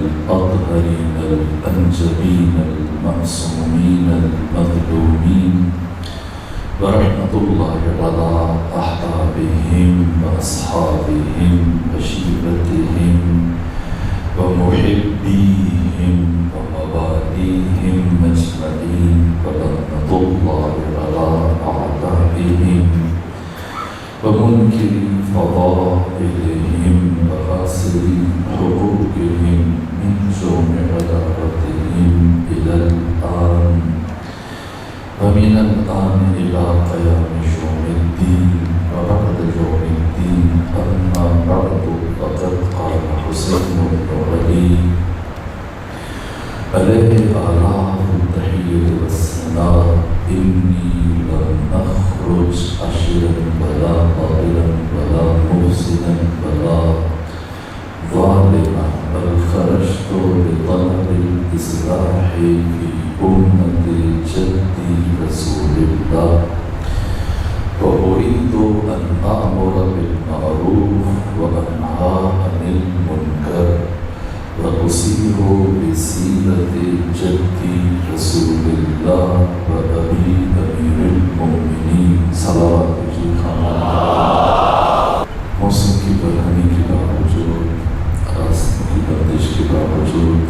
الأطهرين الأنجبين المعصومين المظلومين ورحمة الله على أحبابهم وأصحابهم وشيبتهم ومحبيهم ومواليهم أجمعين ورحمة الله على أعدائهم ومنكر فضائلهم وغاسل حقوقهم من جمع عداوتهم إلى الآن ومن الآن إلى قيام يوم الدين وبعد يوم الدين أما بعد فقد قال حسين بن علي عليه آلاف التحية والثناء إني لم أخرج عشرا ولا قائلا ولا مفسدا ولا ظالما بل خرجت لطلب الإصلاح في أمة جدي رسول الله وأريد أن أأمر بالمعروف وأنهى عن المنكر وأسير بسيرة جدي رسول الله وأبي أمير المؤمنين صلوات موسم کی برہنی کے باوجود راستوں کی بندش کے باوجود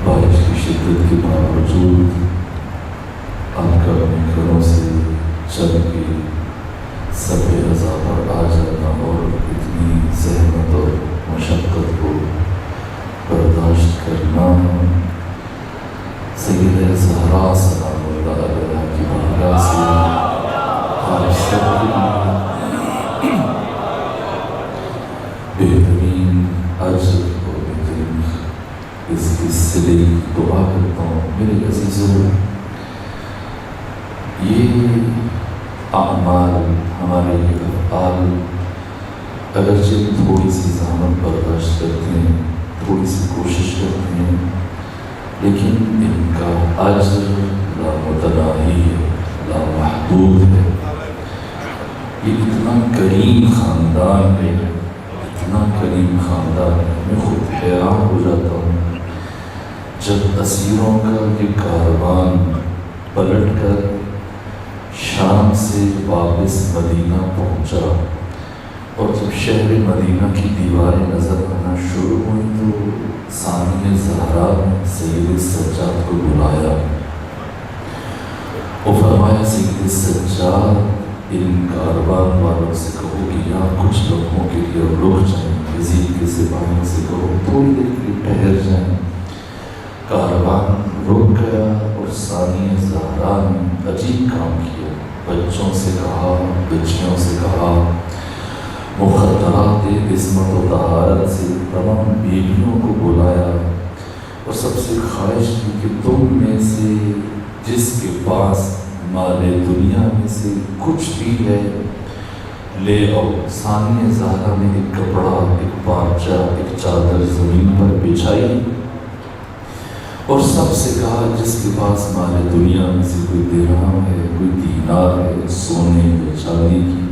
بارش کی شدت کے باوجود آپ کا اپنے گھروں سے چل کے سبے رضا پر آ جانا اور اتنی زحمت اور مشقت کو برداشت کرنا سیدہ زہرا سلام اللہ علیہا کی بارگاہ سے آپ سب کے بہترین اجر اور بہترین اس کی صلی دعا کرتا ہوں. میرے عزیزوں، یہ اعمال ہمارے یہ افعال اگرچہ تھوڑی سی زحمت برداشت کرتے ہیں، تھوڑی سی کوشش کرتے ہیں، لیکن ان کا اجر لامتناہی ہے، لامحدود ہے. یہ اتنا کریم خاندان ہے، اتنا کریم خاندان ہے، میں خود حیران ہو جاتا ہوں جب اسیروں کا یہ کاروان پلٹ کر شام سے واپس مدینہ پہنچا اور جب شہر مدینہ کی دیواریں نظر آنا شروع ہوئی تو ثانیہ زہرا نے سید سجاد کو بلایا اور فرمایا سید سجاد ان کاروان والوں سے کہو کہ یہاں کچھ لوگوں کے لیے رک جائیں، یزید کے سپاہیوں سے کہو تھوڑی دیر کے لیے ٹھہر جائیں. کاروان رک گیا اور ثانیہ زہرا نے عجیب کام کیا. بچوں سے کہا، بچیوں سے کہا، مخدرات عصمت و طہارت سے تمام بیویوں کو بلایا اور سب سے خواہش کی کہ تم میں سے جس کے پاس مال دنیا میں سے کچھ بھی ہے لے آؤ. ثانیہ زہرا نے ایک کپڑا، ایک پارچہ، ایک چادر زمین پر بچھائی اور سب سے کہا جس کے پاس مال دنیا میں سے کوئی درہم ہے، کوئی دینار ہے، سونے یا چاندی کی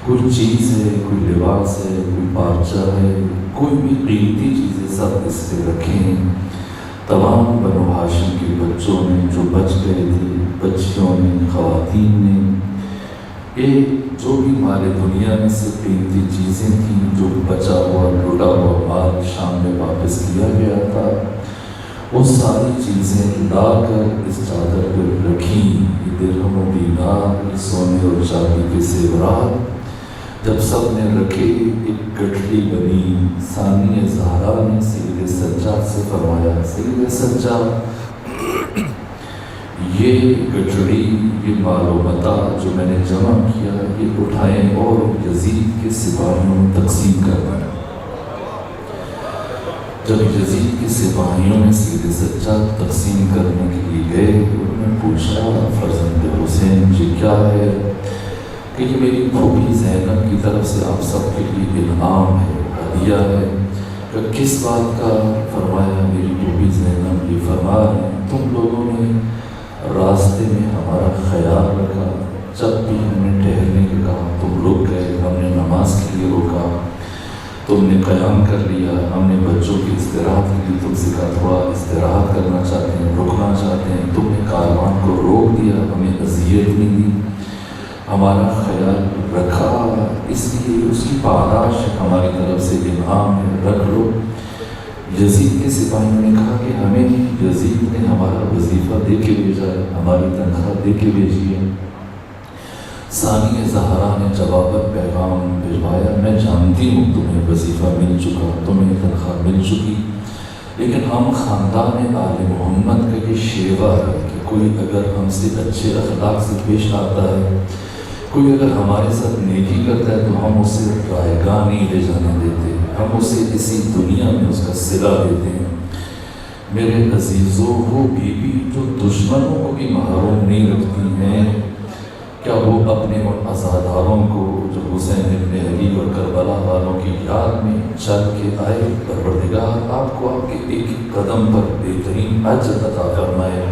کوئی چیز ہے، کوئی لباس ہے، کوئی پارچہ ہے، کوئی بھی قیمتی چیزیں سب اس پہ رکھیں. تمام بنو ہاشم کے بچوں نے جو بچ گئے تھے، بچیوں نے، خواتین نے، یہ جو بھی مال دنیا میں سے قیمتی چیزیں تھیں، جو بچا ہوا لوٹا ہوا مال شام میں واپس کیا گیا تھا، وہ ساری چیزیں لا کر اس چادر پر رکھیں. یہ درہم و دینار، یہ سونے اور چاندی کے زیورات جب سب نے رکھے ایک گٹھڑی بنی. ثانیہ زہرا نے سید سجاد سے فرمایا سید سجاد یہ گٹھڑی، یہ مال و متاع جو میں نے جمع کیا یہ اٹھائیں اور یزید کے سپاہیوں میں تقسیم کرنا. جب یزید کے سپاہیوں نے سید سجاد تقسیم کرنے کے لیے گئے انہوں نے پوچھا فرزند حسین جی کیا ہے کہ یہ میری پھوپھی زینب کی طرف سے آپ سب کے لیے انعام ہے، ہدیہ ہے. کہ کس بات کا؟ فرمایا میری پھوپھی زینب یہ فرما رہے ہیں تم لوگوں نے راستے میں ہمارا خیال رکھا، جب بھی ہم نے ٹھہرنے کے کہا تم رک گئے، ہم نے نماز کے لیے روکا، تم نے قیام کر لیا، ہم نے بچوں کی استراحت کے لیے تم سے کہا تھوڑا استراحت کرنا چاہتے ہیں، رکنا چاہتے ہیں، تم نے کاروان کو روک دیا، ہمیں اذیت نہیں دی، ہمارا خیال رکھا، اس لیے اس کی پاداش ہماری طرف سے انعام ہے، رکھ لو۔ یزید کے سپاہیوں نے کہا کہ ہمیں یزید نے ہمارا وظیفہ دے کے بھیجا ہے، ہماری تنخواہ دے کے بھیجی ہے۔ ثانی زہرا نے جواباً پیغام بھجوایا، میں جانتی ہوں تمہیں وظیفہ مل چکا، تمہیں تنخواہ مل چکی، لیکن ہم خاندان آل محمد کا یہ شیوا ہے کہ کوئی اگر ہم سے اچھے اخلاق سے پیش آتا ہے، کوئی اگر ہمارے ساتھ نیکی کرتا ہے تو ہم اسے رائے گاہ نہیں لے جانے دیتے، ہم اسے اسی دنیا میں اس کا صلہ دیتے ہیں۔ میرے عزیزوں، وہ بیوی جو دشمنوں کو بھی محروم نہیں رکھتی ہیں، کیا وہ اپنے ان عزاداروں کو جو حسین ابن علی اور کربلا والوں کی یاد میں چل کے آئے، پروردگار آپ کو آپ کے ایک ایک قدم پر بہترین اجر عطا فرمائے،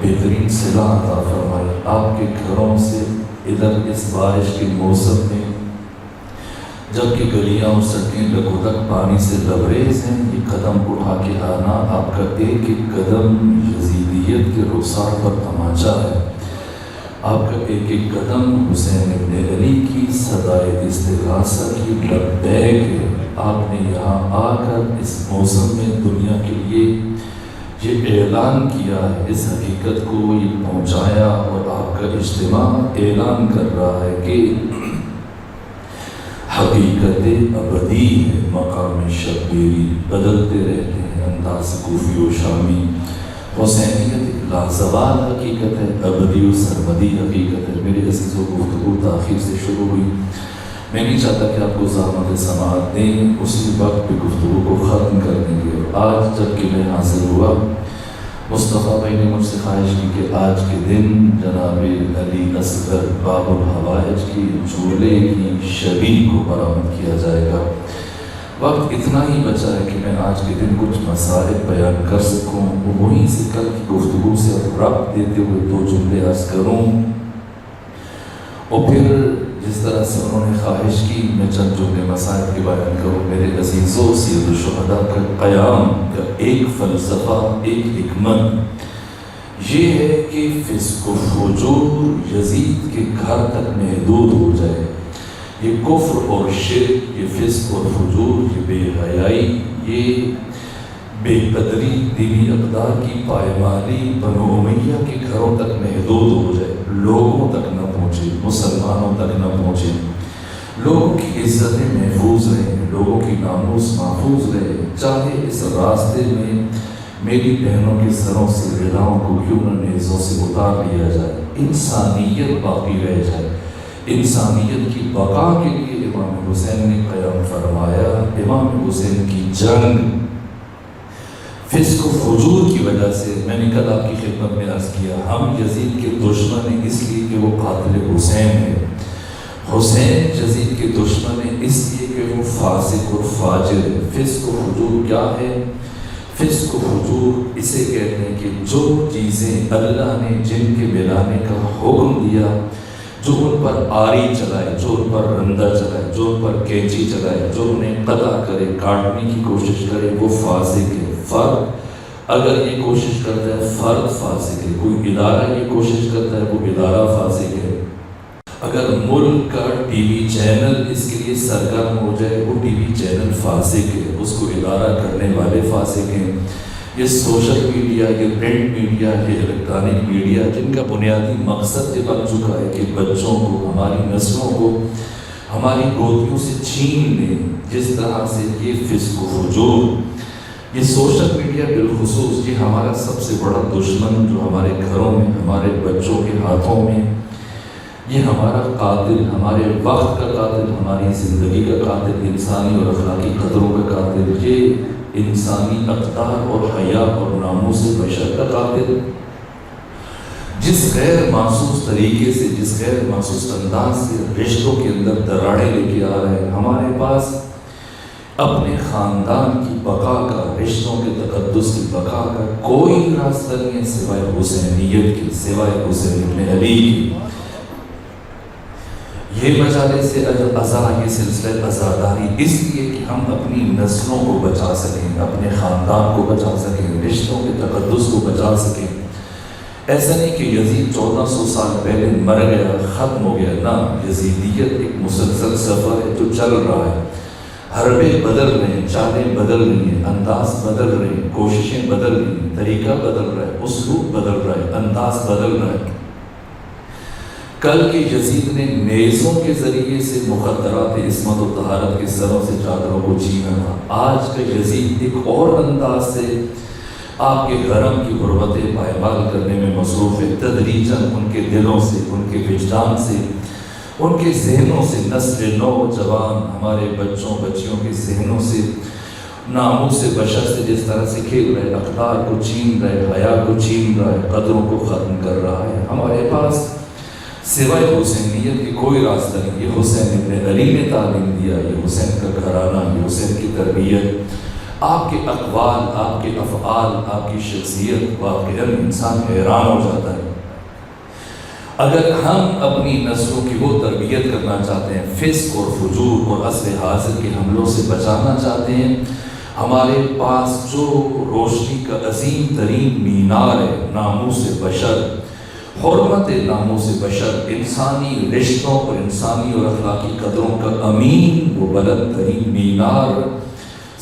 بہترین صلہ عطا فرمائے، آپ کے گھروں سے ادھر اس بارش کے موسم میں جب کہ گلیاں اور سڑکیں لگودک پانی سے لبریز ہیں، یہ قدم اٹھا کے آنا، آپ کا ایک ایک قدم یزیدیت کے رخسار پر تماچا ہے، آپ کا ایک ایک قدم حسین ابن علی کی صدائے استغاثہ کی لبیک ہے۔ آپ نے یہاں آ کر اس موسم میں دنیا کے لیے یہ اعلان کیا ہے، اس حقیقت کو یہ پہنچایا، اور آپ کا اجتماع اعلان کر رہا ہے کہ حقیقت ابدی ہے، مقام شبیری بدلتے رہتے ہیں، انداز کوفی و شامی، حسینیت ایک لازوال حقیقت ہے، ابدی و سرمدی حقیقت ہے۔ میرے عزیزوں، گفتگو تاخیر سے شروع ہوئی، میں نہیں چاہتا کہ آپ کو زحمت سماعت دیں، اسی وقت پہ گفتگو کو ختم کر دیں گے۔ آج جب کہ میں حاضر ہوا، مصطفیٰ بھائی نے مجھ سے خواہش کی کہ آج کے دن جناب علی اصغر باب الحوائج کی جھولے کی شبیہ کو برآمد کیا جائے گا۔ وقت اتنا ہی بچا ہے کہ میں آج کے دن کچھ مسائل بیان کر سکوں، وہیں سے کل کی گفتگو سے ربط دیتے ہوئے دو جملے عرض کروں، اور پھر جس طرح سے انہوں نے خواہش کی میں چند جملے مسائل کے بیان کروں۔ میرے عزیزوں، سید الشہداء کا قیام کا ایک فلسفہ، ایک حکمت یہ ہے کہ فسق و فجور یزید کے گھر تک محدود ہو جائے۔ یہ کفر اور شرک، یہ فسق اور فجور، یہ بے حیائی، یہ بے قدری، دینی اقدار کی پائمالی بنو امیہ کے گھروں تک محدود ہو جائے، لوگوں تک نہ پہنچے، مسلمانوں تک نہ پہنچے، لوگوں کی عزتیں محفوظ رہیں، لوگوں کی ناموس محفوظ رہے، چاہے اس راستے میں میری بہنوں کے سروں سے رداؤں کو کیوں نہ نیزوں سے اتار لیا جائے، انسانیت باقی رہ جائے۔ انسانیت کی بقا کے لیے امام حسین نے قیام فرمایا۔ امام حسین کی جنگ فسق و فجور کی وجہ سے، میں نے کل آپ کی خدمت میں عرض کیا، ہم یزید کے دشمن ہیں اس لیے کہ وہ قاتل حسین ہے، حسین یزید کے دشمن ہیں اس لیے کہ وہ فاسق اور فاجر ہے۔ فسق و فجور کیا ہے؟ فسق و فجور اسے کہتے ہیں کہ جو چیزیں اللہ نے جن کے ملانے کا حکم دیا، جو ان پر آری چلائے، جو ان پر رندہ چلائے، جو ان پر کینچی چلائے، جو انہیں قطع کرے، کاٹنے کی کوشش کرے، وہ فاسق ہے۔ فرد اگر یہ کوشش کرتا ہے، فرد فاسق ہے۔ کوئی ادارہ یہ کوشش کرتا ہے، وہ ادارہ فاسق ہے۔ اگر ملک کا ٹی وی چینل اس کے لیے سرگرم ہو جائے، وہ ٹی وی چینل فاسق ہے، اس کو ادارہ کرنے والے فاسق ہیں۔ یہ سوشل میڈیا، یہ پرنٹ میڈیا، یہ الیکٹرانک میڈیا، جن کا بنیادی مقصد یہ بن چکا ہے کہ بچوں کو، ہماری نسلوں کو ہماری گودیوں سے چھین لیں، جس طرح سے یہ فسق و فجور، یہ سوشل میڈیا بالخصوص، یہ ہمارا سب سے بڑا دشمن جو ہمارے گھروں میں، ہمارے بچوں کے ہاتھوں میں، یہ ہمارا قاتل، ہمارے وقت کا قاتل، ہماری زندگی کا قاتل، انسانی اور اخلاقی قدروں کا قاتل، یہ انسانی اقدار اور حیا اور ناموس بشر کا قاتل، جس غیر محسوس طریقے سے، جس غیر محسوس انداز سے رشتوں کے اندر دراڑیں لے کے آ رہے ہیں۔ ہمارے پاس اپنے خاندان کی بقا کا، رشتوں کے تقدس کی بقا کا کوئی راستہ نہیں ہے سوائے حسینیت کی، سوائے حسین ابن علی کی۔ یہ مجالس عزا، یہ سلسلہ عزاداری اس لیے کہ ہم اپنی نسلوں کو بچا سکیں، اپنے خاندان کو بچا سکیں، رشتوں کے تقدس کو بچا سکیں۔ ایسا نہیں کہ یزید 1400 سال پہلے مر گیا، ختم ہو گیا، نہ، یزیدیت ایک مسلسل سفر ہے جو چل رہا ہے۔ حربیں بدل رہے ہیں، چالیں بدل رہی ہیں، انداز بدل رہے ہیں، کوششیں بدل رہی ہیں، طریقہ بدل رہا ہے، اسلوب بدل رہا ہے، انداز بدل رہا ہے۔ کل کے یزید نے نیزوں کے ذریعے سے مخدرات عصمت و طہارت کے سروں سے چادروں کو چھینا تھا۔ آج کا یزید ایک اور انداز سے آپ کے حرم کی غربتیں پائمال کرنے میں مصروف ہے۔ تدریجاً ان کے دلوں سے، ان کے وجدان سے، ان کے ذہنوں سے، نسل نوجوان ہمارے بچوں بچیوں کے ذہنوں سے، ناموس بشر سے جس طرح سے کھیل رہے، اقدار کو چھین رہے، حیا کو چھین رہا ہے، قدروں کو ختم کر رہا ہے۔ ہمارے پاس سوائے حسینیت کی کوئی راستہ نہیں۔ یہ حسین ابن علی نے تعلیم دیا، یہ حسین کا گھرانہ، یہ حسین کی تربیت، آپ کے اقوال، آپ کے افعال، آپ کی شخصیت واقعاً انسان حیران ہو جاتا ہے۔ اگر ہم اپنی نسلوں کی وہ تربیت کرنا چاہتے ہیں، فسق اور فجور اور عصر حاضر کے حملوں سے بچانا چاہتے ہیں، ہمارے پاس جو روشنی کا عظیم ترین مینار ہے، ناموس بشر، حرمت ناموس بشر، انسانی رشتوں اور انسانی اور اخلاقی قدروں کا امین و بلند ترین مینار،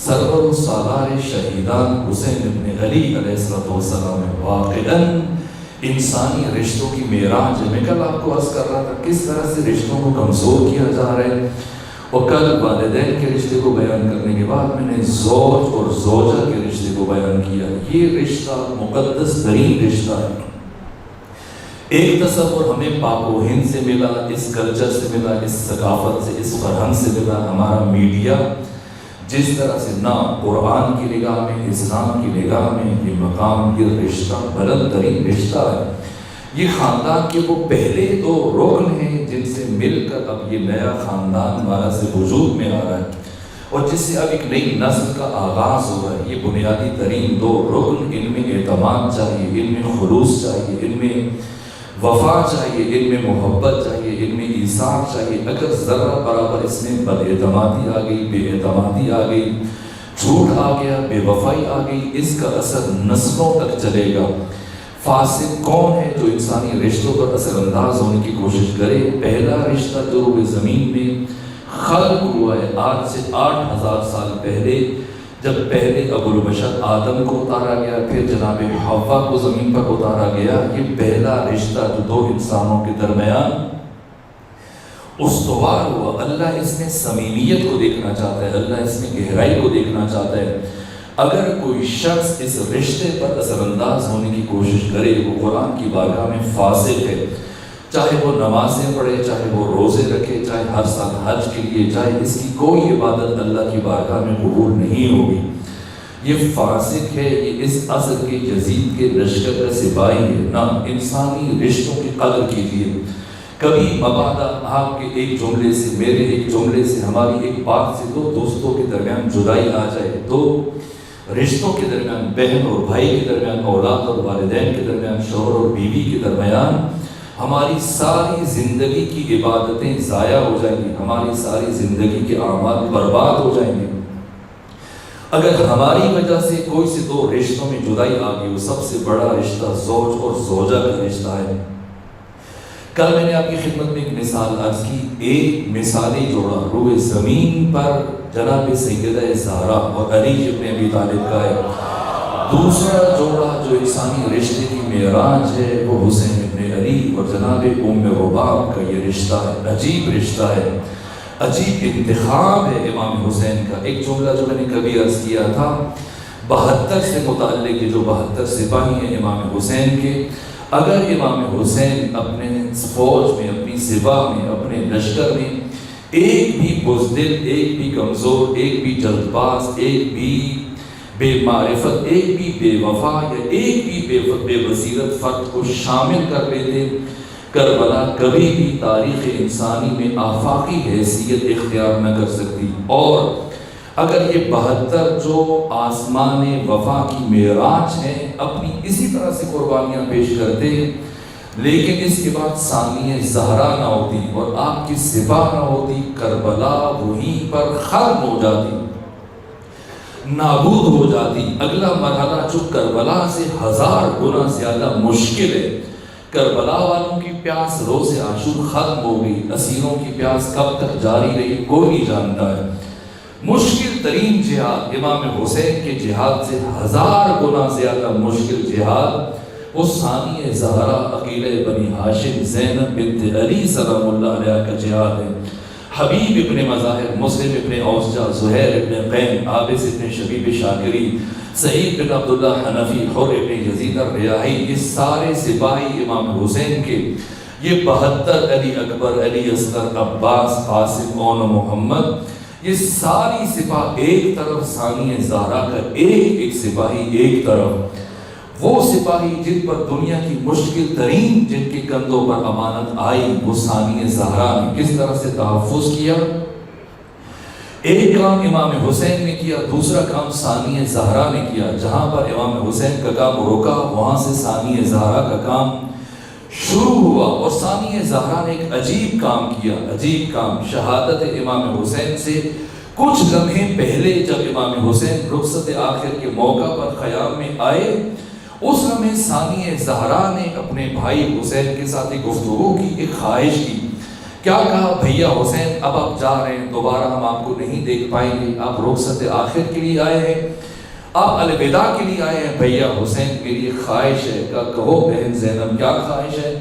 سرور السالار شہیدان حسین ابن علی علیہ السلام ہے۔ واقعاً انسانی رشتوں کی معراج ہے۔ میں کل آپ کو عرض کر رہا تھا کس طرح سے رشتوں کو کمزور کیا جا رہا ہے، اور کل والدین کے رشتے کو بیان کرنے کے بعد میں نے زوج اور زوجہ کے رشتے کو بیان کیا۔ یہ رشتہ مقدس ترین رشتہ ہے۔ ایک تصور ہمیں پاک و ہند سے ملا، اس کلچر سے ملا، اس ثقافت سے، اس فرہنگ سے ملا۔ ہمارا میڈیا جس طرح سے نہ قرآن کی نگاہ میں، اسلام کی نگاہ میں یہ مقام، یہ رشتہ بلند ترین رشتہ ہے۔ یہ خاندان کے وہ پہلے دو رکن ہیں جن سے مل کر اب یہ نیا خاندان ہمارا سے وجود میں آ رہا ہے، اور جس سے اب ایک نئی نسل کا آغاز ہو رہا ہے۔ یہ بنیادی ترین دو رکن، ان میں اعتماد چاہیے، ان میں خلوص چاہیے، ان میں وفا چاہیے، ان میں محبت چاہیے، ان میں ایثار چاہیے۔ اگر ذرہ برابر اس میں بد اعتمادی آ گئی، بے اعتمادی آ گئی، جھوٹ آ گیا، بے وفائی آ گئی، اس کا اثر نسلوں تک چلے گا۔ فاسق کون ہے جو انسانی رشتوں پر اثر انداز ہونے کی کوشش کرے؟ پہلا رشتہ جو روئے زمین میں خلق ہوا ہے آج سے 8000 سال پہلے، جب پہلے ابو البشر آدم کو اتارا گیا، پھر جناب حوا کو زمین پر اتارا گیا۔ یہ پہلا رشتہ جو دو انسانوں کے درمیان استوار ہوا۔ اللہ اس میں صمیمیت کو دیکھنا چاہتا ہے، اللہ اس میں گہرائی کو دیکھنا چاہتا ہے۔ اگر کوئی شخص اس رشتے پر اثر انداز ہونے کی کوشش کرے، وہ قرآن کی بارگاہ میں فاسق ہے۔ چاہے وہ نمازیں پڑھے، چاہے وہ روزے رکھے، چاہے ہر سال حج کے لیے جائے، اس کی کوئی عبادت اللہ کی بارگاہ میں قبول نہیں ہوگی۔ یہ فاسق ہے، یہ اس عصر کے یزید کے لشکر کا سپاہی ہے۔ نہ انسانی رشتوں کی قدر کیجیے۔ کبھی مبادا آپ کے ایک جملے سے، میرے ایک جملے سے، ہماری ایک بات سے دو دوستوں کے درمیان جدائی آ جائے، دو رشتوں کے درمیان، بہن اور بھائی کے درمیان، اولاد اور والدین کے درمیان، شوہر اور بیوی کے درمیان، ہماری ساری زندگی کی عبادتیں ضائع ہو جائیں گی، ہماری ساری زندگی کے اعمال برباد ہو جائیں گے۔ اگر ہماری وجہ سے کوئی سے دو رشتوں میں جدائی آ گئی، وہ سب سے بڑا رشتہ زوج اور زوجہ کا رشتہ ہے۔ کل میں نے آپ کی خدمت میں ایک مثال عرض کی، ایک مثالی جوڑا روئے زمین پر جناب سیدہ زہرا اور علی ابن ابی طالب کا ہے۔ دوسرا جوڑا جو انسانی رشتے کی معراج ہے وہ حسین ابن علی اور جناب ام رباب کا یہ رشتہ ہے۔ عجیب رشتہ ہے، عجیب انتخاب ہے امام حسین کا۔ ایک جملہ جو میں نے کبھی عرض کیا تھا، 72 سے متعلق جو 72 سپاہی ہیں امام حسین کے، اگر امام حسین اپنے فوج میں، اپنی سپاہ میں، اپنے لشکر میں ایک بھی بزدل، ایک بھی کمزور، ایک بھی جلد باز، ایک بھی بے معرفت، ایک بھی بے وفا یا ایک بھی بے بصیرت فرد کو شامل کر لیتے، کربلا کبھی بھی تاریخ انسانی میں آفاقی حیثیت اختیار نہ کر سکتی۔ اور اگر یہ 72 جو آسمان وفا کی معراج ہیں اپنی اسی طرح سے قربانیاں پیش کرتے، لیکن اس کے بعد ثانیہ زہرا نہ ہوتی اور آپ کی سپاہ نہ ہوتی، کربلا وہیں پر ختم ہو جاتی، نابود ہو جاتی۔ اگلا مرحلہ جو کربلا سے 1000 گنا زیادہ مشکل ہے، کربلا والوں کی پیاس روز عاشور ختم ہو گئی، اسیروں کی پیاس کب تک جاری رہی کوئی نہیں جانتا ہے۔ مشکل ترین جہاد امام حسین کے جہاد سے 1000 گنا زیادہ مشکل جہاد وہ ثانیہ زہرا عقیلہ بنی ہاشم زینب بنت علی سلام اللہ علیہ کا جہاد ہے۔ حبیب ابن مظاہر، مسلم ابن اوسجہ، زہیر ابن قیم، عابس ابن شبیب شاکری، سعید بن عبداللہ حنفی، حر ابن یزید الریاحی، یہ سارے سپاہی امام حسین کے، یہ 72 علی اکبر، علی اصغر، عباس، قاسم، اون محمد، یہ ساری سپاہ ایک طرف، ثانیہ زہرا کا ایک سپاہی ایک طرف، وہ سپاہی جن پر دنیا کی مشکل ترین جن کے کندھوں پر امانت آئی، وہ ثانیہ زہرا نے کس طرح سے تحفظ کیا۔ ایک کام امام حسین نے کیا، دوسرا کام ثانیہ زہرا نے کیا۔ جہاں پر امام حسین کا کام رکا وہاں سے ثانیہ زہرا کا کام شروع ہوا، اور ثانیہ زہرا نے ایک عجیب کام کیا، عجیب کام۔ شہادت امام حسین سے کچھ لمحے پہلے جب امام حسین رخصت آخر کے موقع پر خیام میں آئے، اس لمحے ثانیہ زہرا نے اپنے بھائی حسین کے ساتھ ایک گفتگو کی، ایک خواہش کی۔ کیا کہا؟ بھیا حسین اب آپ جا رہے ہیں، دوبارہ ہم آپ کو نہیں دیکھ پائیں گے، آپ رخصت آخر کے لیے آئے ہیں، آپ الوداع کے لیے آئے ہیں، بھیا حسین میری ایک خواہش ہے۔ کہو بہن زینب کیا خواہش ہے؟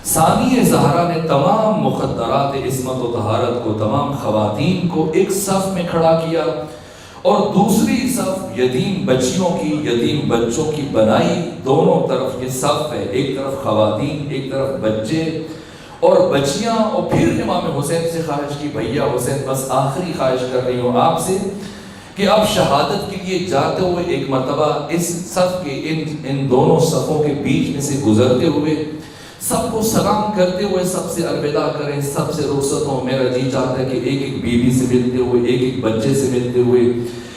ثانیہ زہرا نے تمام مخدرات عصمت و طہارت کو، تمام خواتین کو ایک صف میں کھڑا کیا، اور دوسری صف یتیم بچیوں کی، یتیم بچوں کی بنائی، دونوں طرف یہ صف ہے، ایک طرف خواتین، ایک طرف بچے اور بچیاں۔ اور پھر امام حسین سے خواہش کی، بھیا حسین بس آخری خواہش کر رہی ہوں آپ سے کہ آپ شہادت کے لیے جاتے ہوئے ایک مرتبہ اس صف کے ان دونوں صفوں کے بیچ میں سے گزرتے ہوئے سب کو سلام کرتے ہوئے سب سے الوداع کریں، سب سے رخصت ہوں۔ میرا جی چاہتا ہے کہ ایک ایک بیوی سے ملتے ہوئے، ایک ایک بچے سے ملتے ہوئے،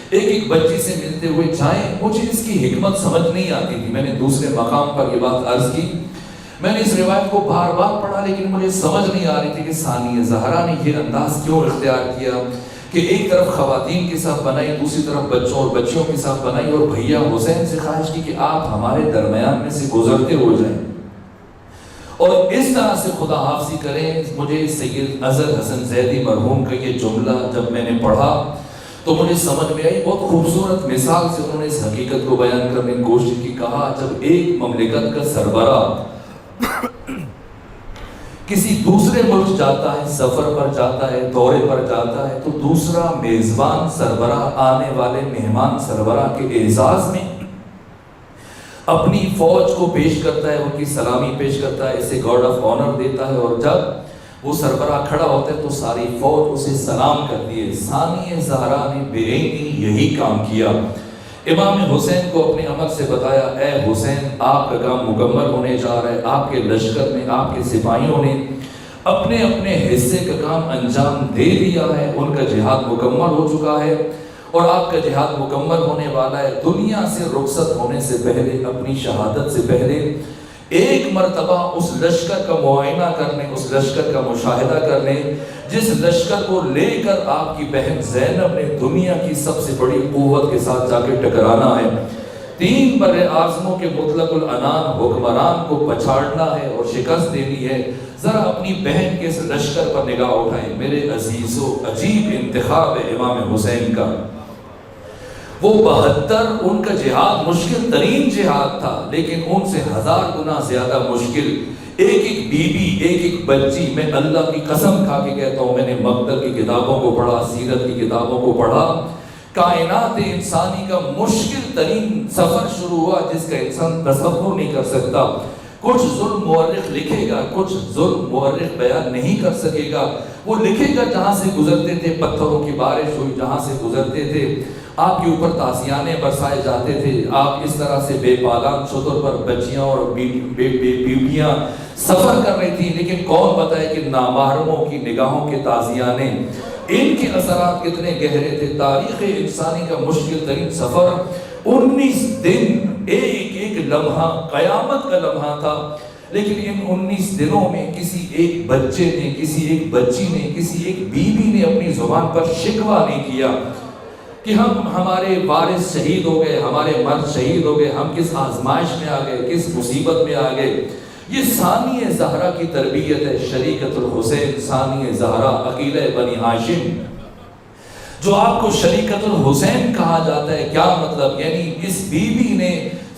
ایک ایک بچی سے ملتے ہوئے جائیں۔ مجھے اس کی حکمت سمجھ نہیں آتی تھی، میں نے دوسرے مقام پر یہ بات عرض کی، میں نے اس روایت کو بار بار پڑھا، لیکن مجھے سمجھ نہیں آ رہی تھی کہ ثانیہ زہرا نے یہ انداز کیوں اختیار کیا کہ ایک طرف خواتین کے ساتھ بنائی، دوسری طرف بچوں اور بچیوں کے ساتھ بنائی، اور بھیا حسین سے خواہش کی کہ آپ ہمارے درمیان میں سے گزرتے ہو جائیں اور اس طرح سے خدا حافظی کریں۔ مجھے سید اظہر حسن زیدی مرحوم کا یہ جملہ جب میں نے پڑھا تو مجھے سمجھ میں آئی، بہت خوبصورت مثال سے انہوں نے اس حقیقت کو بیان کرنے کی کوشش کی۔ کہا جب ایک مملکت کا سربراہ کسی دوسرے ملک جاتا ہے، سفر پر جاتا ہے، دورے پر جاتا ہے، تو دوسرا میزبان سربراہ آنے والے مہمان سربراہ کے اعزاز میں اپنی فوج کو پیش کرتا ہے، ان کی سلامی پیش کرتا ہے، اسے گارڈ آف آنر دیتا ہے، اور جب وہ سربراہ کھڑا ہوتا ہے تو ساری فوج اسے سلام کرتی ہے۔ ثانیہ زہرا نے بے عینی یہی کام کیا۔ امام حسین کو اپنے عمل سے بتایا، اے حسین آپ کا کام مکمل ہونے جا رہا ہے، آپ کے لشکر میں آپ کے سپاہیوں نے اپنے اپنے حصے کا کام انجام دے دیا ہے، ان کا جہاد مکمل ہو چکا ہے اور آپ کا جہاد مکمل ہونے والا ہے۔ دنیا سے رخصت ہونے سے پہلے، اپنی شہادت سے پہلے ایک مرتبہ اس لشکر کا معائنہ کرنے، اس لشکر کا مشاہدہ کرنے جس لشکر کو لے کر آپ کی بہن زینب نے دنیا کی سب سے بڑی قوت کے ساتھ جا کے ٹکرانا ہے، 3 بر اعظموں کے مطلق العنان حکمران کو پچھاڑنا ہے اور شکست دینی ہے۔ ذرا اپنی بہن کے اس لشکر پر نگاہ اٹھائیں میرے عزیزو، عجیب انتخاب ہے امام حسین کا۔ وہ 72 ان کا جہاد مشکل ترین جہاد تھا، لیکن ان سے 1000 گنا زیادہ مشکل۔ ایک ایک بی بی، ایک ایک بچی، میں اللہ کی قسم کھا کے کہتا ہوں، میں نے مقدر کی کتابوں کو پڑھا، سیرت کی کتابوں کو پڑھا، کائنات انسانی کا مشکل ترین سفر شروع ہوا جس کا انسان تصور نہیں کر سکتا۔ کچھ ظلم مورخ لکھے گا، کچھ ظلم مورخ بیان نہیں کر سکے گا۔ وہ لکھے گا جہاں سے گزرتے تھے پتھروں کی بارش ہوئی، جہاں سے گزرتے تھے آپ کے اوپر تازیانے برسائے جاتے تھے، آپ اس طرح سے بے پالان شتر پر بچیاں اور بیویاں سفر کر رہی تھی، لیکن کون بتائے کہ نامحرموں کی نگاہوں کے تازیانے، ان کے اثرات کتنے گہرے تھے۔ تاریخ انسانی کا مشکل ترین سفر 19 دن ایک ایک لمحہ قیامت کا لمحہ تھا، لیکن ان 19 دنوں میں کسی ایک بچے نے، کسی ایک بچی نے، کسی ایک بیوی نے اپنی زبان پر شکوہ نہیں کیا کہ ہمارے وارث شہید ہو گئے، ہمارے مرد شہید ہو گئے، ہم کس آزمائش میں آ گئے، کس مصیبت میں آ گئے۔ یہ ثانیہ زہرا کی تربیت ہے، شریکت الحسین ثانیہ زہرا عقیلہ بنی ہاشم، جو آپ کو شریکت الحسین کہا جاتا ہے۔ کیا مطلب؟ یعنی اس بیوی نے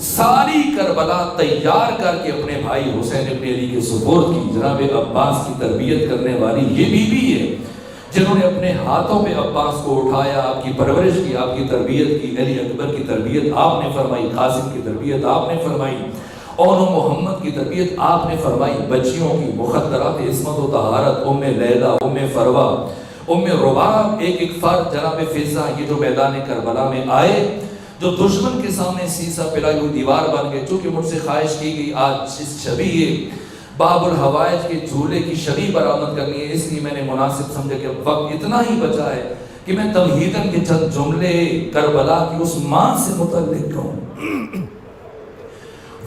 ساری کربلا تیار کر کے اپنے بھائی حسین ابن علی کے سپرد کی۔ جناب عباس کی تربیت کرنے والی یہ بیوی ہے جنہوں نے اپنے ہاتھوں پہ عباس کو اٹھایا، آپ کی پرورش کی، آپ کی تربیت کی۔ علی اکبر کی تربیت آپ نے فرمائی، قاسم کی تربیت آپ نے فرمائی، اور محمد کی تربیت آپ نے فرمائی۔ بچیوں کی مخدرات عصمت و طہارت، ام لیلہ، ام فروہ، ام رباب، ایک ایک فرد جناب فضہ، یہ جو میدان کربلا میں آئے، جو دشمن کے سامنے سیسا پلائی ہوئی دیوار بن گئے۔ چونکہ مجھ سے خواہش کی گئی آج اس شبیہ باب الحوائج کے جھولے کی شبیہ برآمد کرنی ہے، اس لیے میں نے مناسب سمجھا کہ وقت اتنا ہی بچا ہے کہ میں تمہیداً کے چند جملے کربلا کی اس ماں سے متعلق کہوں،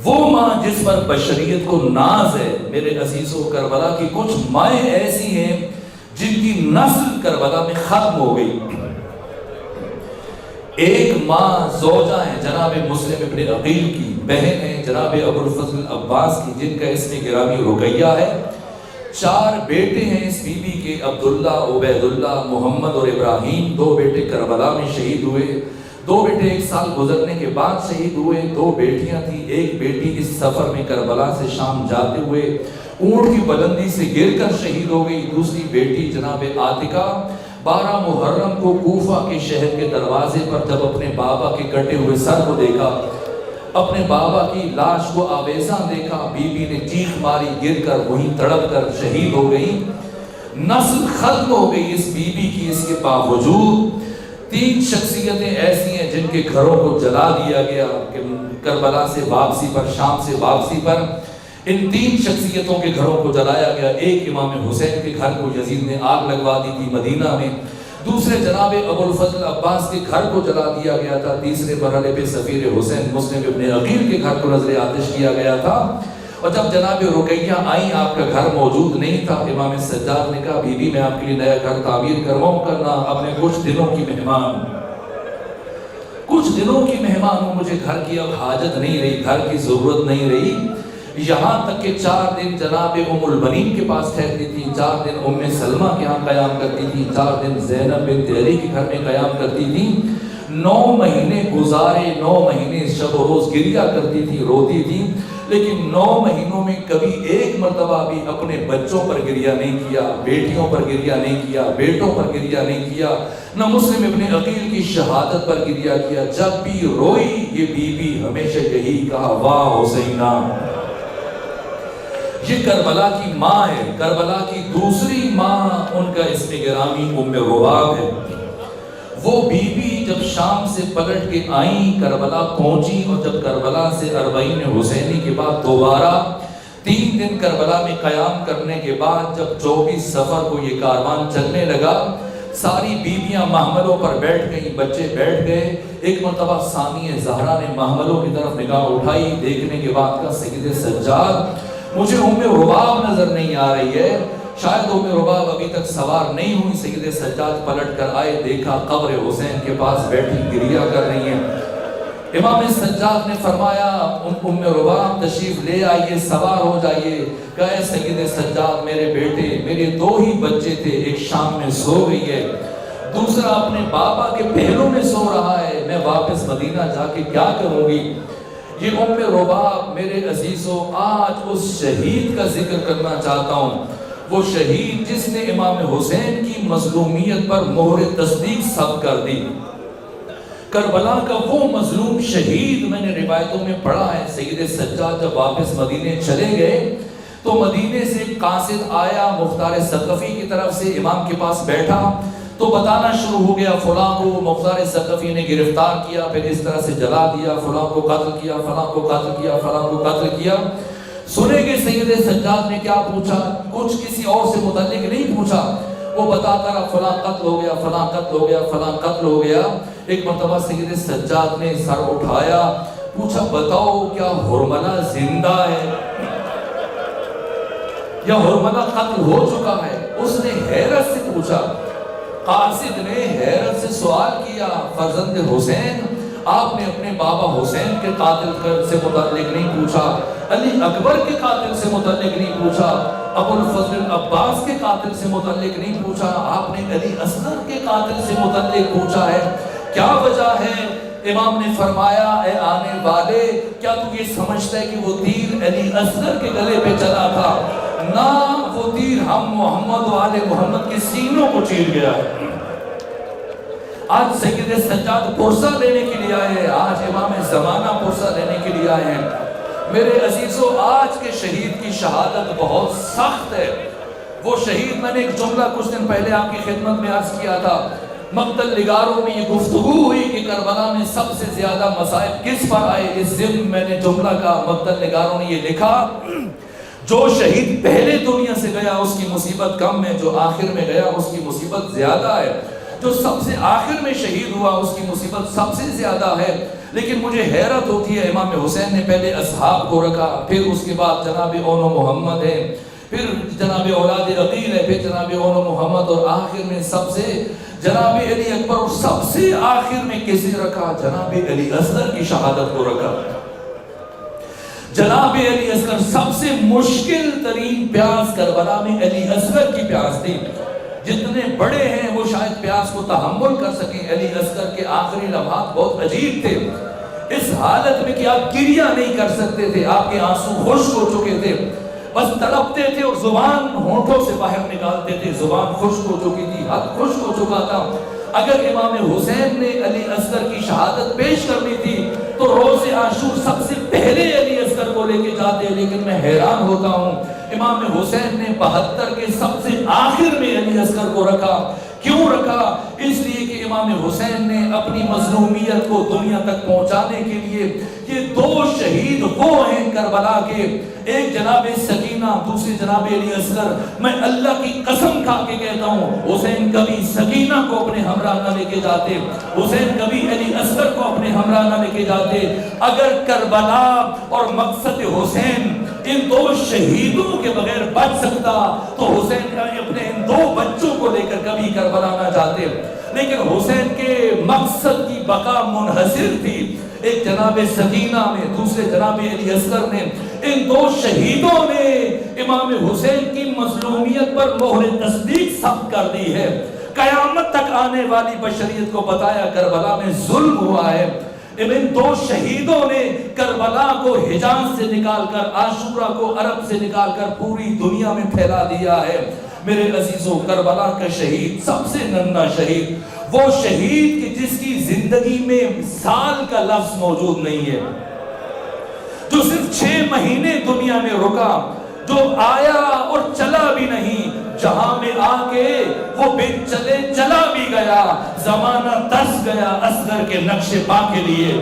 وہ ماں جس پر بشریت کو ناز ہے۔ میرے عزیزوں، کربلا کی کچھ مائیں ایسی ہیں جن کی نسل کربلا میں ختم ہو گئی۔ ایک ماں زوجہ ہیں جناب مسلم ابن عقیل کی، بہن ہیں جناب ابو الفضل عباس کی، جن کا اسم گرامی رقیہ ہے۔ 4 بیٹے ہیں اس بی بی کے، عبداللہ، عبید اللہ، محمد اور ابراہیم۔ 2 بیٹے کربلا میں شہید ہوئے، 2 بیٹے 1 سال گزرنے کے بعد شہید ہوئے، 2 بیٹیاں تھیں۔ ایک بیٹی اس سفر میں کربلا سے شام جاتے ہوئے اونٹ کی بلندی سے گر کر شہید ہو گئی۔ دوسری بیٹی جناب عاتقہ 12 محرم کو کوفہ کے شہر کے دروازے پر جب اپنے بابا کے کٹے ہوئے سر کو دیکھا، اپنے بابا کی لاش کو آویزاں دیکھا، بی بی نے چیخ ماری، گر کر وہیں تڑپ کر شہید ہو گئی۔ نسل ختم ہو گئی اس بی بی کی۔ اس کے باوجود 3 شخصیتیں ایسی ہیں جن کے گھروں کو جلا دیا گیا کہ کربلا سے واپسی پر، شام سے واپسی پر ان 3 شخصیتوں کے گھروں کو جلایا گیا۔ ایک امام حسین کے گھر کو یزید نے آگ لگوا دی تھی مدینہ میں، دوسرے جناب ابو الفضل عباس کے گھر کو جلا دیا گیا تھا، تیسرے مرحلے پہ سفیر حسین مسلم ابن عقیل کے گھر کو نظر آتش کیا گیا تھا۔ اور جب جناب رقیہ آئیں، آپ کا گھر موجود نہیں تھا۔ امام سجاد نے کہا بی بی میں آپ کے لیے نیا گھر تعمیر کرواؤں، کرنا اپنے کچھ دنوں کی مہمان، کچھ دنوں کی مہمان ہوں، مجھے گھر کی اب حاجت نہیں رہی، گھر کی ضرورت نہیں رہی۔ یہاں تک کہ 4 دن جناب ام البنین کے پاس ٹھہرتی تھی، 4 دن ام سلمہ کے ہاں قیام کرتی تھی، 4 دن زینب بنت علی کے گھر میں قیام کرتی تھی۔ 9 مہینے گزارے، 9 مہینے شب و روز گریہ کرتی تھی، روتی تھی، لیکن 9 مہینوں میں کبھی ایک مرتبہ بھی اپنے بچوں پر گریہ نہیں کیا، بیٹیوں پر گریہ نہیں کیا، بیٹوں پر گریہ نہیں کیا، نہ مسلم ابن عقیل کی شہادت پر گریہ کیا۔ جب بھی روئی یہ بی بی ہمیشہ یہی کہا، واہ حسینہ۔ یہ کربلا کی ماں ہے۔ کربلا کی دوسری ماں، ان کا اسم گرامی ام رباب ہے۔ وہ بی بی جب شام سے پلٹ کے آئیں، کربلا پہنچی، اور جب کربلا سے 40 حسینی کے بعد دوبارہ 3 دن کربلا میں قیام کرنے کے بعد جب 24 صفر کو یہ کاروان چلنے لگا، ساری بیویاں محملوں پر بیٹھ گئیں، بچے بیٹھ گئے۔ ایک مرتبہ ثانیہ زہرا نے محملوں کی طرف نگاہ اٹھائی، دیکھنے کے بعد کہا سید سجاد مجھے ام رباب نظر نہیں آ رہی ہے، شاید ام رباب ابھی تک سوار نہیں ہوئی۔ سید سجاد پلٹ کر آئے، دیکھا قبر حسین کے پاس بیٹھی گریہ کر رہی ہیں۔ امام سجاد نے فرمایا ام رباب تشریف لے آئیے، سوار ہو جائیے۔ کہا سید سجاد میرے بیٹے، میرے 2 ہی بچے تھے، ایک شام میں سو گئی ہے، دوسرا اپنے بابا کے پہلو میں سو رہا ہے، میں واپس مدینہ جا کے کیا کروں گی؟ یہ ام رباب میرے عزیزوں، آج اس شہید کا ذکر کرنا چاہتا ہوں، وہ شہید جس نے امام حسین کی مظلومیت پر مہر تصدیق ثبت کر دی۔ کربلا کا وہ مظلوم شہید میں نے روایتوں میں پڑھا ہے۔ سید سجاد جب واپس مدینے چلے گئے تو مدینے سے قاصد آیا، مختار ثقفی کی طرف سے امام کے پاس بیٹھا تو بتانا شروع ہو گیا، فلاں کو مختار ثقفی نے گرفتار کیا، پھر اس طرح سے جلا دیا، فلاں کو قتل کیا، فلاں کو قتل کیا، فلاں کو قتل کیا۔ سنے کہ سید سجاد نے کیا پوچھا؟ کچھ کسی اور سے متعلق نہیں پوچھا، وہ بتاتا رہا فلاں قتل ہو گیا، فلاں قتل ہو گیا، فلاں قتل ہو گیا۔ ایک مرتبہ سید سجاد نے سر اٹھایا، پوچھا بتاؤ کیا ہرملہ زندہ ہے یا ہرملہ قتل ہو چکا ہے؟ اس نے حیرت سے پوچھا، قاصد نے حیرت سے سوال کیا، فرزند حسین آپ نے اپنے بابا حسین کے قاتل سے متعلق نہیں پوچھا، علی اکبر کے قاتل سے متعلق نہیں پوچھا، ابو الفضل عباس کے قاتل سے متعلق نہیں پوچھا، آپ نے علی اصغر کے قاتل سے متعلق پوچھا ہے، کیا وجہ ہے؟ امام نے فرمایا اے آنے والے، کیا تو یہ سمجھتا ہے کہ وہ تیر علی اصغر کے گلے پہ چلا تھا؟ نہ، وہ تیر ہم محمد و آل محمد کے سینوں کو چیر گیا ہے۔ آج سید سجاد پرسہ لینے کے لیے آئے ہیں، آج امام زمانہ پرسہ لینے کے لیے آئے ہیں۔ میرے عزیزو، آج کے شہید کی شہادت بہت سخت ہے۔ وہ شہید، میں نے ایک جملہ کچھ دن پہلے آپ کی خدمت میں عرض کیا تھا، مقتل نگاروں میں یہ گفتگو ہوئی کہ کربلا میں سب سے زیادہ مصائب کس پر آئے، اس ضمن میں نے جملہ کا مقتل نگاروں نے یہ لکھا، جو شہید پہلے دنیا سے گیا اس کی مصیبت کم ہے، جو آخر میں گیا اس کی مصیبت زیادہ ہے، جو سب سے آخر میں شہید ہوا اس کی مصیبت سب سے زیادہ ہے۔ لیکن مجھے حیرت ہوتی ہے، امام حسین نے پہلے اصحاب کو رکھا، پھر اس کے بعد جناب اون و محمد ہے، پھر جناب اولاد عقیل ہے، پھر جناب اون و محمد، اور آخر میں سب سے جناب علی اکبر، اور سب سے آخر میں کسے رکھا؟ جناب علی اصغر کی شہادت کو رکھا۔ جناب علی اصغر، سب سے مشکل ترین پیاس کربلا میں علی اصغر کی پیاس تھی۔ جتنے بڑے ہیں وہ شاید پیاس کو تحمل کر سکیں، علی اصغر کے آخری لمحات بہت عجیب تھے، اس حالت میں کہ آپ گریہ نہیں کر سکتے تھے، آپ کے آنسو خشک ہو چکے تھے، بس تڑپتے تھے اور زبان ہونٹوں سے باہر نکالتے تھے، زبان خشک ہو چکی تھی، حق خشک ہو چکا تھا۔ اگر امام حسین نے علی اصغر کی شہادت پیش کرنی تھی تو روز عاشور سب سے پہلے علی اصغر کو لے کے جاتے، لیکن میں حیران ہوتا ہوں امام حسین نے 72 کے سب سے آخر میں علی اصغر کو رکھا۔ کیوں رکھا؟ اس لیے کہ امام حسین نے اپنی مظلومیت کو دنیا تک پہنچانے کے لیے، یہ دو شہید وہ ہیں کربلا کے، ایک جناب سکینہ، دوسرے جناب علی اصغر۔ میں اللہ کی قسم کھا کے کہتا ہوں، حسین کبھی سکینہ کو اپنے ہمراہ نہ لے کے جاتے، حسین کبھی علی اصغر کو اپنے ہمراہ نہ لے کے جاتے۔ اگر کربلا اور مقصد حسین ان دو شہیدوں کے بغیر بچ سکتا تو حسین اپنے ان دو بچوں کو لے کر کبھی کربلا نہ جاتے، لیکن حسین کے مقصد کی بقا منحصر تھی ایک جناب سکینہ میں، دوسرے جناب علی اصغر نے۔ ان دو شہیدوں نے امام حسین کی مظلومیت پر مہر تصدیق ثبت کر دی ہے، قیامت تک آنے والی بشریت کو بتایا کربلا میں ظلم ہوا ہے۔ ان دو شہیدوں نے کربلا کو حجاز سے نکال کر، عاشورہ کو عرب سے نکال کر پوری دنیا میں پھیلا دیا ہے۔ میرے عزیزوں، کربلا کا شہید، سب سے ننھا شہید، وہ شہید کہ جس کی زندگی میں سال کا لفظ موجود نہیں ہے، جو صرف 6 مہینے دنیا میں رکا، جو آیا اور چلا بھی نہیں، جہاں میں آ کے وہ بن چلے چلا بھی گیا، زمانہ دس گیا اصغر کے نقش پا کے لیے۔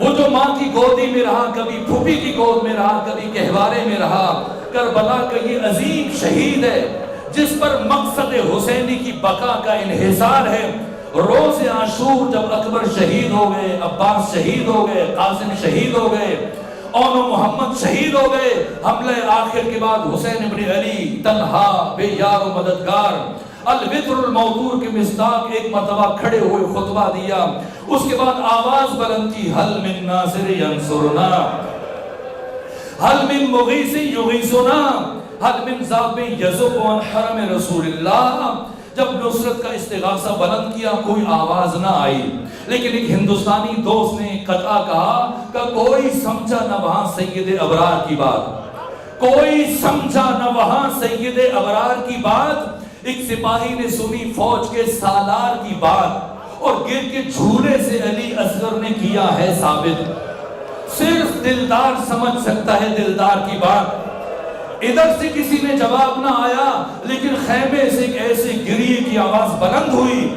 وہ جو ماں کی گودی میں رہا، کبھی پھوپھی کی گود میں رہا، کبھی گہوارے میں رہا، کربلا کا یہ عظیم شہید ہے جس پر مقصد حسینی کی بقا کا انحصار ہے۔ روز عاشور جب اکبر شہید ہو گئے، عباس شہید ہو گئے، قاسم شہید ہو گئے، اون و محمد شہید ہو گئے، حملہ آخر کے بعد حسین ابن علی تنہا بے یار و مددگار، الوتر الموتور کے مصداق ایک مرتبہ کھڑے ہوئے خطبہ دیا، اس کے بعد آواز بلند کی، حل من ناصر ینصرنا، حل من مغیث یغیثنا، حل من ذاب یذب عن حرم رسول اللہ۔ جب نصرت کا استغاثہ بلند کیا کوئی آواز نہ آئی، لیکن ایک ہندوستانی دوست نے قطعہ کہا کہ کوئی سمجھا نہ وہاں سید ابرار کی بات، کوئی سمجھا نہ وہاں سید ابرار کی بات۔ ایک سپاہی نے سنی فوج کے سالار کی بات اور گر کے جھولے سے علی اصغر نے کیا ہے ثابت۔ صرف دلدار سمجھ سکتا ہے دلدار کی بات۔ ادھر سے کسی نے جواب نہ آیا، لیکن خیمے سے ایک ایسے گریے کی آواز بلند ہوئی۔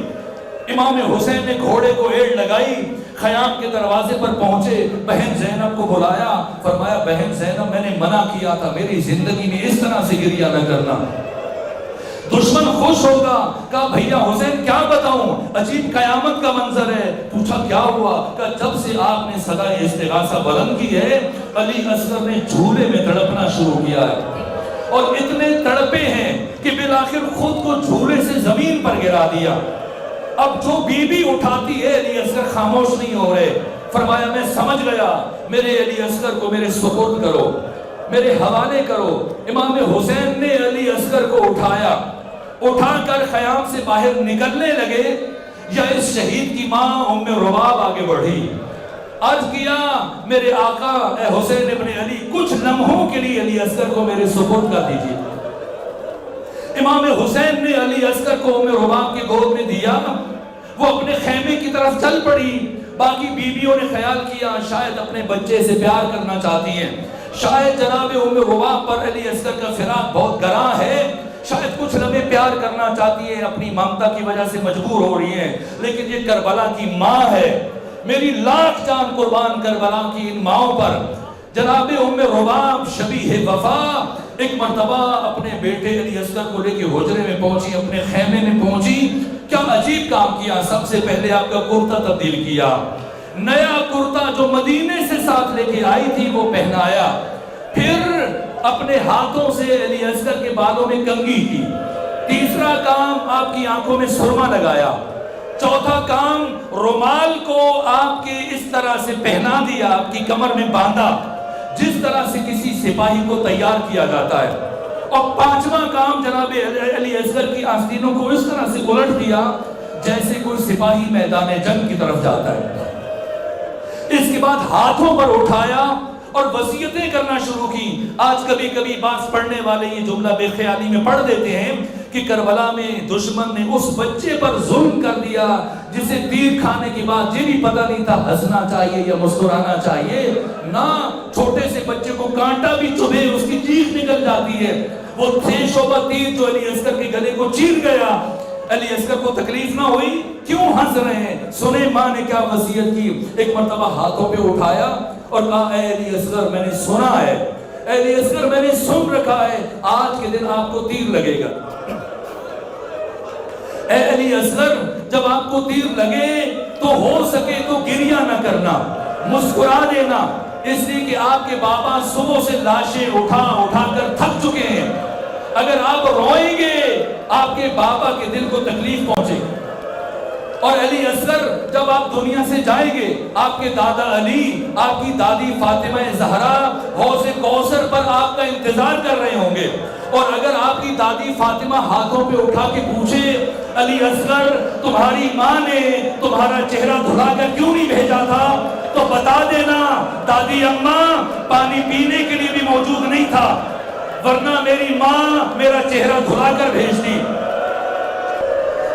امام حسین نے گھوڑے کو ایڑ لگائی، خیام کے دروازے پر پہنچے، بہن زینب کو بلایا، فرمایا بہن زینب میں نے منع کیا تھا میری زندگی میں اس طرح سے گریہ نہ کرنا۔ دشمن خوش ہوگا. کہا بھیا حسین کیا بتاؤں, عجیب قیامت کا منظر ہے. پوچھا کیا ہوا؟ کہا جب سے آپ نے صدائے استغاثہ بلند کی ہے علی اصغر نے جھولے میں تڑپنا شروع کیا ہے, اور اتنے تڑپے ہیں کہ بالآخر خود کو جھولے سے زمین پر گرا دیا. اب جو بی بی اٹھاتی ہے علی اصغر خاموش نہیں ہو رہے. فرمایا میں سمجھ گیا, میرے علی اصغر کو میرے سپرد کرو, میرے حوالے کرو. امام حسین نے علی اصغر کو اٹھایا, اٹھا کر خیام سے باہر نکلنے لگے. یا اس شہید کی ماں ام رباب آگے بڑھی, عرض کیا میرے آقا اے حسین ابن علی کچھ لمحوں کے لیے علی اصغر کو میرے سپرد کر دیجیے. امام حسین نے علی اصغر کو ام رباب کی گود میں دیا. وہ اپنے خیمے کی طرف چل پڑی. باقی بیویوں نے خیال کیا شاید اپنے بچے سے پیار کرنا چاہتی ہیں, شاید جناب ام رباب پر علی اصغر کا فراق بہت گراں ہے, شاید کچھ لمحے پیار کرنا چاہتی ہے, اپنی ممتا کی وجہ سے مجبور ہو رہی ہیں. لیکن یہ کربلا کی ماں ہے, میری لاکھ جان قربان کربلا کی ان ماؤں پر. جناب ام رباب شبیہ وفا ایک مرتبہ اپنے بیٹے علی اصغر کو لے کے حجرے میں پہنچی, اپنے خیمے میں پہنچی. کیا عجیب کام کیا, سب سے پہلے آپ کا کرتا تبدیل کیا, نیا کرتا جو مدینے سے ساتھ لے کے آئی تھی وہ پہنایا. پھر اپنے ہاتھوں سے علی اصغر کے بالوں میں کنگھی کی. تیسرا کام آپ کی آنکھوں میں سرما لگایا. چوتھا کام رومال کو آپ کے اس طرح سے پہنا دیا, آپ کی کمر میں باندھا جس طرح سے کسی سپاہی کو تیار کیا جاتا ہے. اور پانچواں کام جناب علی اصغر کی آستینوں کو اس طرح سے الٹ دیا جیسے کوئی سپاہی میدان جنگ کی طرف جاتا ہے. اس کے بعد ہاتھوں پر اٹھایا اور وصیتیں کرنا شروع کی. آج کبھی کبھی بعض پڑھنے والے یہ جملہ بے خیالی میں پڑھ دیتے ہیں کہ کربلا میں دشمن نے اس بچے پر ظلم کر دیا جسے تیر کھانے کے بعد یہ بھی پتہ نہیں تھا ہنسنا چاہیے یا مسکرانا چاہیے. نہ چھوٹے سے بچے کو کانٹا بھی چبھے اس کی چیخ نکل جاتی ہے. وہ 6 شعبہ تیر جو علی اصغر کے گلے کو چیر گیا, علی اصغر کو تکلیف نہ ہوئی. کیوں ہنس رہے ہیں؟ سنیں ماں نے کیا وصیت کی. ایک مرتبہ ہاتھوں پہ اٹھایا اور کہا اے علی اصغر میں نے سنا ہے, اے علی اصغر میں نے سن رکھا ہے, آج کے دن آپ کو تیر لگے گا. اے علی اصغر جب آپ کو تیر لگے تو ہو سکے تو گریہ نہ کرنا, مسکرا دینا, اس لیے کہ آپ کے بابا صبح سے لاشیں اٹھا اٹھا کر تھک چکے ہیں. اگر آپ روئیں گے آپ کے بابا کے دل کو تکلیف پہنچے گی. اور علی اصغر جب آپ دنیا سے جائیں گے آپ کے دادا علی, آپ کی دادی فاطمہ زہرا حوض کوثر پر آپ کا انتظار کر رہے ہوں گے. اور اگر آپ کی دادی فاطمہ ہاتھوں پہ اٹھا کے پوچھے علی اصغر تمہاری ماں نے تمہارا چہرہ دھلا کر کیوں نہیں بھیجا تھا, تو بتا دینا دادی اماں پانی پینے کے لیے بھی موجود نہیں تھا, ورنہ میری ماں میرا چہرہ دھلا کر بھیجتی.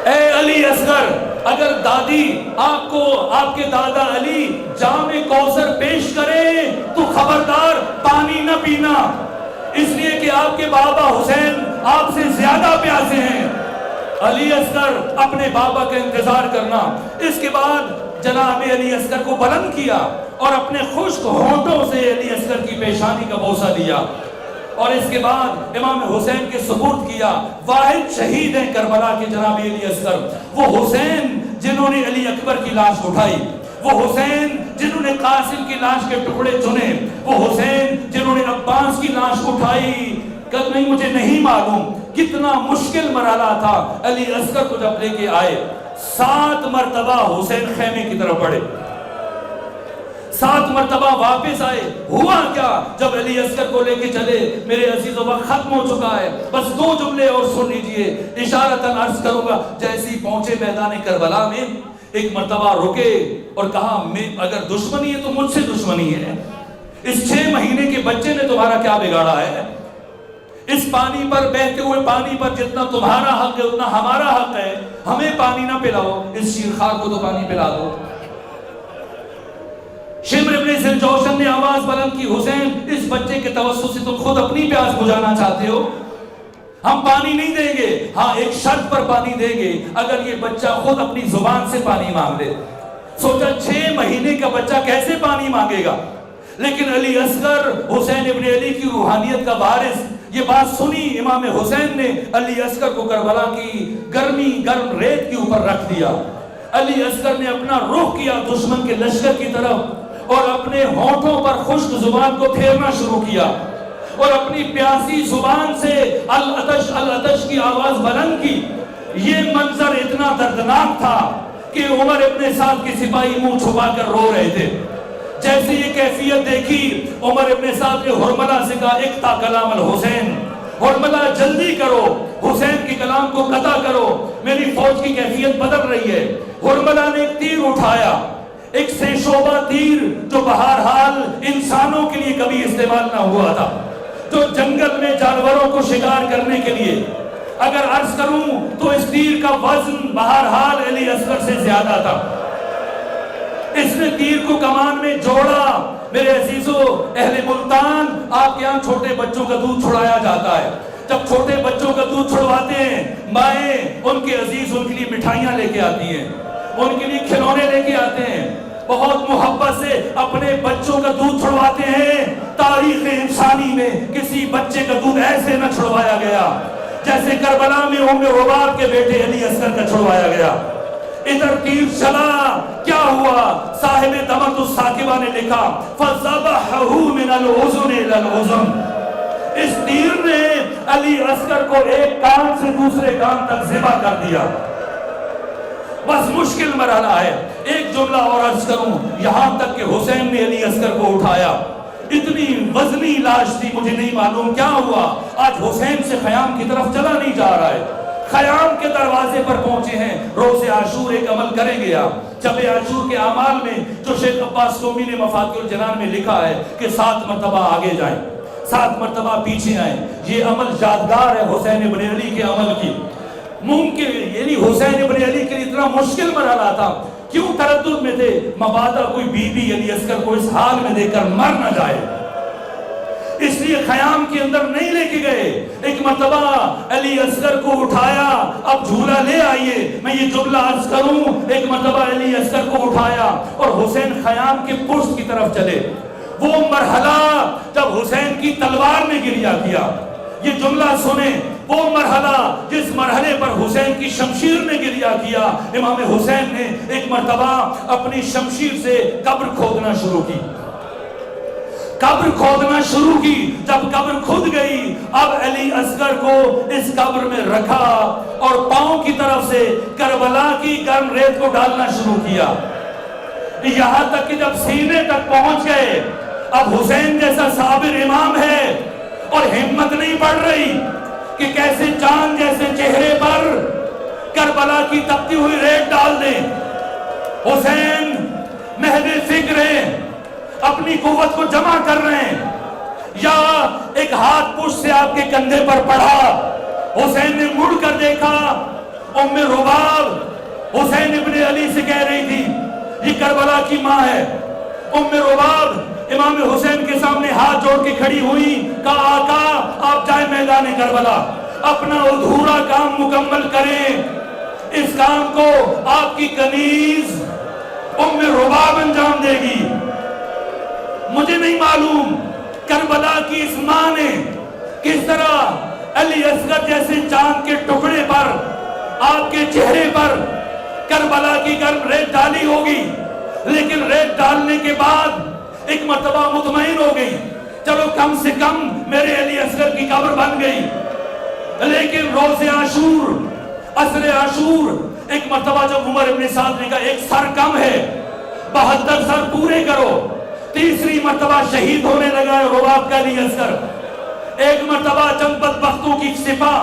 اے علی اصغر اگر دادی آپ کو آپ کے دادا علی جام کوثر پیش کرے تو خبردار پانی نہ پینا, اس لیے کہ آپ کے بابا حسین آپ سے زیادہ پیاسے ہیں. علی اصغر اپنے بابا کا انتظار کرنا. اس کے بعد جناب علی اصغر کو بلند کیا اور اپنے خشک ہونٹوں سے علی اصغر کی پیشانی کا بوسہ دیا, اور اس کے بعد امام حسین کے سپرد کیا. واحد شہید ہیں کربلا کے جناب علی اصغر, وہ حسین جنہوں نے علی اکبر کی لاش اٹھائی, وہ حسین جنہوں نے قاسم کی لاش کے ٹکڑے چنے, وہ حسین جنہوں نے عباس کی لاش اٹھائی. کل نہیں مجھے نہیں معلوم کتنا مشکل مرحلہ تھا. علی اصغر کو جب لے کے آئے 7 مرتبہ حسین خیمے کی طرف بڑھے, 7 مرتبہ واپس آئے. ہوا کیا جب علی اصغر کو لے کے چلے؟ میرے عزیزوں وقت ختم ہو چکا ہے, بس 2 جملے اور سن لیجئے, اشارتاً عرض کروں گا. جیسے ہی پہنچے میدان کربلا میں ایک مرتبہ رکے اور کہا اگر دشمنی ہے تو مجھ سے دشمنی ہے. اس 6 مہینے کے بچے نے تمہارا کیا بگاڑا ہے؟ اس پانی پر بہتے ہوئے پانی پر جتنا تمہارا حق ہے اتنا ہمارا حق ہے. ہمیں پانی نہ پلاؤ, اس شیرخوار کو تو پانی پلا دو. شمر ابن ذوالجوشن نے آواز بلند کی, حسین اس بچے کے توسط سے تم خود اپنی پیاس بجھانا چاہتے ہو, ہم پانی نہیں دیں گے. ہاں ایک شرط پر پانی دیں گے, اگر یہ بچہ خود اپنی زبان سے پانی مانگ لے. سوچا 6 مہینے کا بچہ کیسے پانی مانگے گا, لیکن علی اصغر حسین ابن علی کی روحانیت کا وارث یہ بات سنی امام حسین نے علی اصغر کو کربلا کی گرم ریت کے اوپر رکھ دیا. علی اصغر نے اپنا رخ کیا دشمن کے لشکر کی طرف اور اپنے ہونٹوں پر خشک زبان کو پھیرنا شروع کیا اور اپنی پیاسی زبان سے العطش العطش کی آواز بلند کی. یہ منظر اتنا دردناک تھا کہ عمر ابن سعد کے سپاہی منہ چھپا کر رو رہے تھے. جیسے یہ کیفیت دیکھی عمر ابن سعد نے حرملہ سے کہا اقطع کلام الحسین، حرملہ جلدی کرو، حسین کے کلام کو قطع کرو، میری فوج کی کیفیت بدل رہی ہے. حرملہ نے ایک تیر اٹھایا، ایک سے شعبہ تیر جو بہرحال انسانوں کے لیے کبھی استعمال نہ ہوا تھا، جو جنگل میں جانوروں کو شکار کرنے کے لیے. اگر عرض کروں تو اس تیر کا وزن بہرحال علی اصغر سے زیادہ تھا. اس نے تیر کو کمان میں جوڑا. میرے عزیزو اہل ملتان، آپ کے یہاں چھوٹے بچوں کا دودھ چھڑایا جاتا ہے. جب چھوٹے بچوں کا دودھ چھڑواتے ہیں مائیں ان کے عزیز ان کے لیے مٹھائیاں لے کے آتی ہیں، ان کے لیے کھلونے لے کے آتے ہیں، بہت محبت سے اپنے بچوں کا دودھ چھڑواتے ہیں. تاریخ انسانی میں کسی بچے کا دودھ ایسے نہ چھڑوایا گیا جیسے کربلا میں ام رباب کے بیٹے علی اصغر کا چھڑوایا گیا. ادھر تیر چلا، کیا ہوا؟ صاحب دمت الثاقبہ نے لکھا فَذَبَحَهُ مِنَ الْأُذُنِ إِلَى الْأُذُنِ. اس تیر نے علی اصغر کو ایک کان سے دوسرے کان تک ذبح کر دیا. بس مشکل مرحلہ ہے. ایک جملہ اور عرض کروں، یہاں تک کہ حسین نے علی اصغر کو اٹھایا. اتنی وزنی لاش تھی، مجھے نہیں معلوم کیا ہوا. آج حسین سے خیام کی طرف چلا نہیں جا رہا ہے. خیام کے دروازے پر پہنچے ہیں. روز عاشور ایک عمل کریں گے آپ. شب عاشور کے اعمال میں جو شیخ عباس قومی نے مفاتیح الجنان میں لکھا ہے کہ 7 مرتبہ آگے جائیں، 7 مرتبہ پیچھے آئیں. یہ عمل یادگار ہے حسین ابن علی کے عمل کی. ممکن یعنی حسین ابن علی کے لیے اتنا مشکل مرحلہ تھا، کیوں تردد میں تھے؟ مبادا کوئی بی بی علی اصغر کو اس حال میں دیکھ کر مر نہ جائے، اس لیے خیام کے اندر نہیں لے کے گئے. ایک مرتبہ علی اصغر کو اٹھایا، اب جھولا لے آئیے. میں یہ جملہ عرض کروں، ایک مرتبہ علی اصغر کو اٹھایا اور حسین خیام کے پشت کی طرف چلے. وہ مرحلہ جب حسین کی تلوار نے گریا کیا، یہ جملہ سنیں، وہ مرحلہ جس مرحلے پر حسین کی شمشیر نے گریا کیا. امام حسین نے ایک مرتبہ اپنی شمشیر سے قبر کھودنا شروع کی. قبر کھودنا شروع کی. جب قبر کھود گئی، اب علی اصغر کو اس قبر میں رکھا اور پاؤں کی طرف سے کربلا کی گرم ریت کو ڈالنا شروع کیا. یہاں تک کہ جب سینے تک پہنچ گئے، اب حسین جیسا صابر امام ہے اور ہمت نہیں بڑھ رہی کہ کیسے چاند جیسے چہرے پر کربلا کی تپتی ہوئی ریت ڈال دیں. حسین محض فکر ہے، اپنی قوت کو جمع کر رہے ہیں، یا ایک ہاتھ پشت سے آپ کے کندھے پر پڑا. حسین نے مڑ کر دیکھا، ام رباب حسین ابن علی سے کہہ رہی تھی یہ کربلا کی ماں ہے. ام رباب امام حسین کے سامنے ہاتھ جوڑ کے کھڑی ہوئی، کہا آقا آپ جائیں میدان کربلا، اپنا ادھورا کام مکمل کریں. اس کام کو آپ کی کنیز ام رباب انجام دے گی. مجھے نہیں معلوم کربلا کی اس ماں نے کس طرح علی اصغر جیسے چاند کے ٹکڑے پر آپ کے چہرے پر کربلا کی گرم ریت ڈالی ہوگی. لیکن ریت ڈالنے کے بعد ایک مرتبہ مطمئن ہو گئی، چلو کم سے کم میرے علی اصغر کی قبر بن گئی. لیکن روز عاشور، عصر عاشور، ایک مرتبہ جب عمر ابن سعد نے کہا ایک سر کم ہے، 72 سر پورے کرو. تیسری مرتبہ شہید ہونے لگا ہے رباب کا علی اصغر. ایک مرتبہ چند بدبختوں کی سپاہ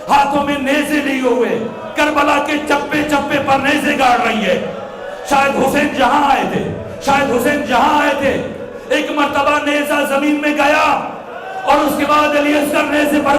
ہاتھوں میں نیزے لیے ہوئے کربلا کے چپے چپے پر نیزے گاڑ رہی ہے. شاید حسین جہاں آئے تھے، شاید حسین جہاں آئے تھے. ایک مرتبہ نیزہ زمین میں گیا اور اس کے بعد علی اصغر نیزے پر